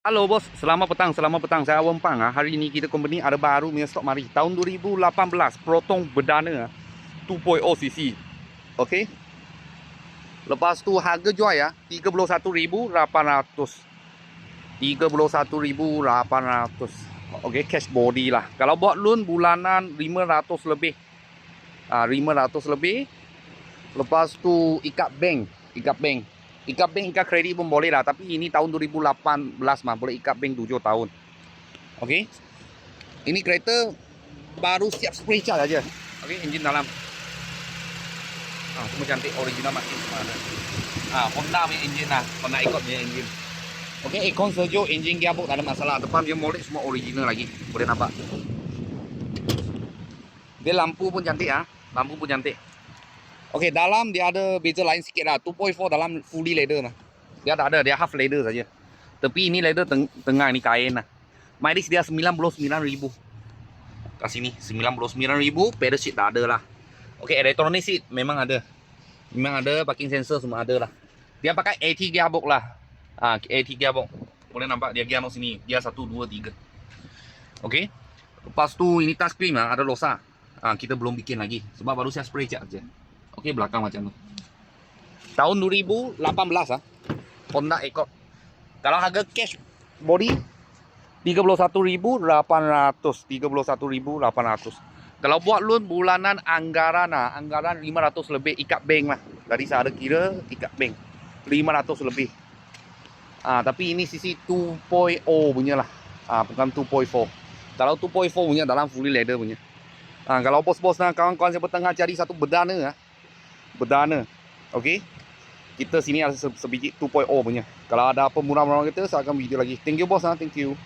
Halo bos, selamat petang. Saya Awang Pang. Hari ini kita company ada baru punya stok mari. Tahun 2018, Proton berdana 2.0 cc. Okey. Lepas tu harga jual ya, 31,800. 31,800. Okey, cash body lah. Kalau buat loan bulanan 500 lebih. 500 lebih. Lepas tu ikat bank. Ikat kredit pun boleh lah. Tapi ini tahun 2018 mah. Boleh ikat bank 7 tahun. Okey. Ini kereta baru siap spray cat aja. Okey, enjin dalam. Semua cantik, original masih semua ada. Honda punya enjin lah. Honda Accord punya enjin. Okey, aircon sejuk, enjin gearbox tak ada masalah. Depan dia molek semua original lagi. Boleh nampak. Dia lampu pun cantik ah. Lampu pun cantik. Okey, dalam dia ada beza lain sikit lah. 2.4 dalam fully leather lah. Dia tak ada, dia half leather saja. Tapi ini leather tengah ini kain lah. Mileage dia 99,000. Kat sini 99,000, pedal seat tak ada lah. Okey, electronic seat memang ada. Memang ada, parking sensor semua ada lah. Dia pakai AT gearbox lah. AT gearbox. Boleh nampak dia gearbox sini. Dia 1 2 3. Okey. Lepas tu ini touchscreen lah, ada losa. Kita belum bikin lagi sebab baru saya spray cat aja. Okey, belakang macam tu. Tahun 2018 Honda Accord. Kalau harga cash body 31,800. 31,800. Kalau buat loan bulanan anggaran 500 lebih ikat bank lah. Tadi saya ada kira ikat bank 500 lebih. Tapi ini sisi 2.0 punya lah. Bukan 2.4. Kalau 2.4 punya dalam fully leather punya. Kalau bos-bos kawan-kawan siapa tengah cari satu berdana berdana. Okey. Kita sini ada sebiji 2.0 punya. Kalau ada apa murah-murah kita saya akan video lagi. Thank you bos. Thank you.